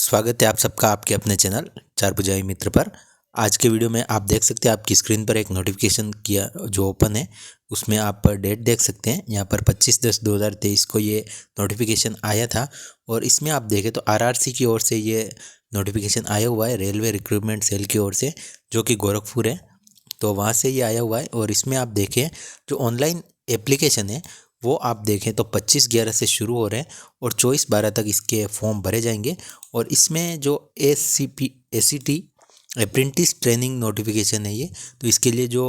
स्वागत है आप सबका आपके अपने चैनल चार भुजाई मित्र पर। आज के वीडियो में आप देख सकते हैं आपकी स्क्रीन पर एक नोटिफिकेशन किया जो ओपन है, उसमें आप डेट देख सकते हैं। यहाँ पर 25/10/2023 को ये नोटिफिकेशन आया था और इसमें आप देखें तो आरआरसी की ओर से ये नोटिफिकेशन आया हुआ है, रेलवे रिक्रूटमेंट सेल की ओर से, जो कि गोरखपुर है। तो वहाँ से ये आया हुआ है और इसमें आप देखें जो ऑनलाइन एप्लीकेशन है वो आप देखें तो 25/11 से शुरू हो रहे हैं और 24/12 तक इसके फॉर्म भरे जाएंगे। और इसमें जो ACT अप्रेंटिस ट्रेनिंग नोटिफिकेशन है ये, तो इसके लिए जो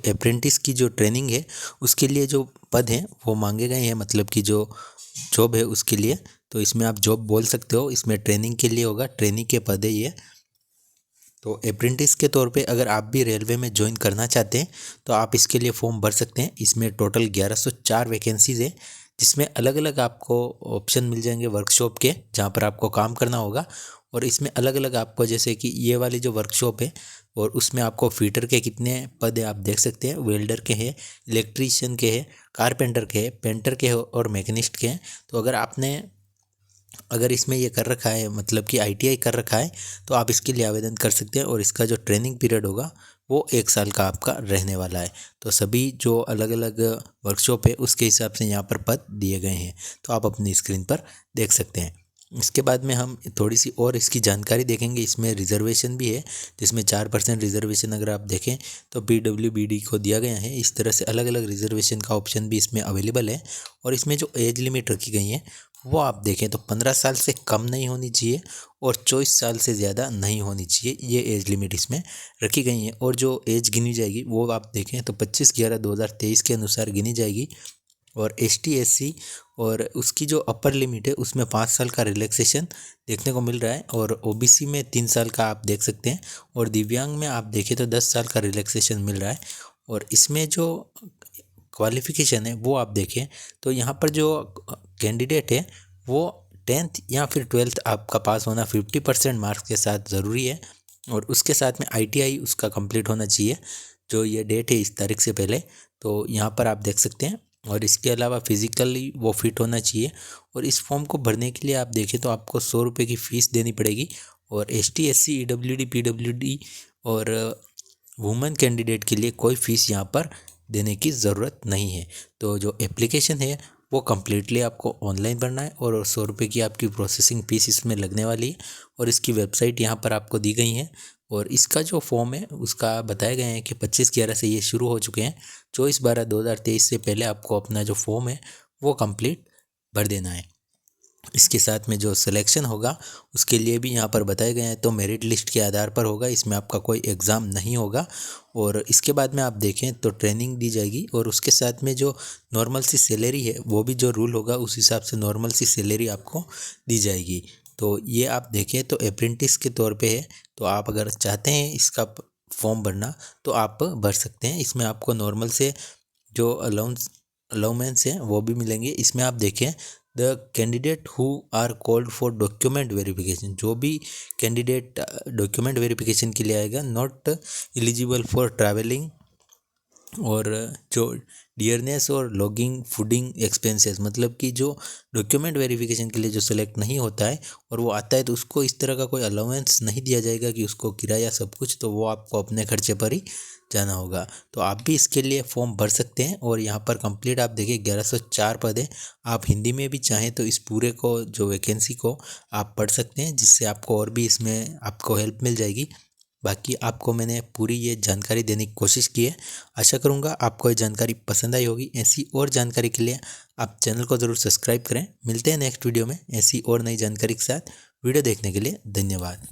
अप्रेंटिस की जो ट्रेनिंग है उसके लिए जो पद हैं वो मांगे गए हैं, मतलब कि जो जॉब है उसके लिए। तो इसमें आप जॉब बोल सकते हो, इसमें ट्रेनिंग के लिए होगा, ट्रेनिंग के पद है ये। तो अप्रेंटिस के तौर पे अगर आप भी रेलवे में ज्वाइन करना चाहते हैं तो आप इसके लिए फॉर्म भर सकते हैं। इसमें टोटल 1104 वैकेंसीज़ है, जिसमें अलग अलग आपको ऑप्शन मिल जाएंगे वर्कशॉप के, जहाँ पर आपको काम करना होगा। और इसमें अलग अलग आपको, जैसे कि ये वाली जो वर्कशॉप है और उसमें आपको फीटर के कितने पद है आप देख सकते हैं, वेल्डर के हैं, इलेक्ट्रीशियन के हैं, कारपेंटर के हैं, पेंटर के हैं और मैकेनिस्ट के हैं। तो अगर इसमें ये कर रखा है, मतलब कि ITI कर रखा है, तो आप इसके लिए आवेदन कर सकते हैं। और इसका जो ट्रेनिंग पीरियड होगा वो 1 साल का आपका रहने वाला है। तो सभी जो अलग अलग वर्कशॉप है उसके हिसाब से यहाँ पर पद दिए गए हैं, तो आप अपनी स्क्रीन पर देख सकते हैं। इसके बाद में हम थोड़ी सी और इसकी जानकारी देखेंगे। इसमें रिजर्वेशन भी है, जिसमें 4% रिजर्वेशन अगर आप देखें तो PWBD को दिया गया है। इस तरह से अलग अलग रिजर्वेशन का ऑप्शन भी इसमें अवेलेबल है। और इसमें जो एज लिमिट रखी गई है वो आप देखें तो 15 साल से कम नहीं होनी चाहिए और 24 साल से ज़्यादा नहीं होनी चाहिए, ये एज लिमिट इसमें रखी गई है। और जो एज गिनी जाएगी वो आप देखें तो 25/11/2023 के अनुसार गिनी जाएगी। और ST SC और उसकी जो अपर लिमिट है उसमें 5 साल का रिलैक्सेशन देखने को मिल रहा है। और OBC में 3 साल का आप देख सकते हैं। और दिव्यांग में आप देखें तो 10 साल का रिलैक्सेशन मिल रहा है। और इसमें जो क्वालिफ़िकेशन है वो आप देखें तो यहाँ पर जो कैंडिडेट है वो 10th या फिर 12th आपका पास होना 50% मार्क्स के साथ ज़रूरी है। और उसके साथ में ITI उसका कंप्लीट होना चाहिए, जो ये डेट है इस तारीख से पहले। तो यहाँ पर आप देख सकते हैं। और इसके अलावा फिज़िकली वो फिट होना चाहिए। और इस फॉर्म को भरने के लिए आप देखें तो आपको 100 रुपये की फ़ीस देनी पड़ेगी। और ST SC EWD PWD और वुमेन कैंडिडेट के लिए कोई फ़ीस यहाँ पर देने की ज़रूरत नहीं है। तो जो एप्लीकेशन है वो कम्प्लीटली आपको ऑनलाइन भरना है और 100 रुपये की आपकी प्रोसेसिंग फ़ीस इसमें लगने वाली है। और इसकी वेबसाइट यहाँ पर आपको दी गई है। और इसका जो फॉर्म है उसका बताया गया है कि 25/11 से ये शुरू हो चुके हैं। 24/12/2023 से पहले आपको अपना जो फॉर्म है वो कंप्लीट भर देना है। इसके साथ में जो सिलेक्शन होगा उसके लिए भी यहाँ पर बताए गए हैं, तो मेरिट लिस्ट के आधार पर होगा, इसमें आपका कोई एग्ज़ाम नहीं होगा। और इसके बाद में आप देखें तो ट्रेनिंग दी जाएगी और उसके साथ में जो नॉर्मल सी सैलरी है वो भी जो रूल होगा उस हिसाब से नॉर्मल सी सैलरी आपको दी जाएगी। तो ये आप देखें तो अप्रेंटिस के तौर पे है, तो आप अगर चाहते हैं इसका फॉर्म भरना तो आप भर सकते हैं। इसमें आपको नॉर्मल से जो अलाउमेंस है वो भी मिलेंगे। इसमें आप देखें the candidate who are called for document verification, जो भी कैंडिडेट डॉक्यूमेंट वेरिफिकेशन के लिए आएगा, नॉट एलिजिबल फॉर ट्रैवलिंग और जो डियरनेस और लॉगिंग फूडिंग एक्सपेंसेस, मतलब कि जो डॉक्यूमेंट वेरिफिकेशन के लिए जो सेलेक्ट नहीं होता है और वो आता है तो उसको इस तरह का कोई अलाउंस नहीं दिया जाएगा कि उसको किराया सब कुछ, तो वो आपको अपने खर्चे पर ही जाना होगा। तो आप भी इसके लिए फॉर्म भर सकते हैं। और यहाँ पर कंप्लीट आप देखिए 1104 पद है। आप हिंदी में भी चाहें तो इस पूरे को जो वैकेंसी को आप पढ़ सकते हैं, जिससे आपको और भी इसमें आपको हेल्प मिल जाएगी। बाकी आपको मैंने पूरी ये जानकारी देने की कोशिश की है। आशा करूँगा आपको ये जानकारी पसंद आई होगी। ऐसी और जानकारी के लिए आप चैनल को ज़रूर सब्सक्राइब करें। मिलते हैं नेक्स्ट वीडियो में ऐसी और नई जानकारी के साथ। वीडियो देखने के लिए धन्यवाद।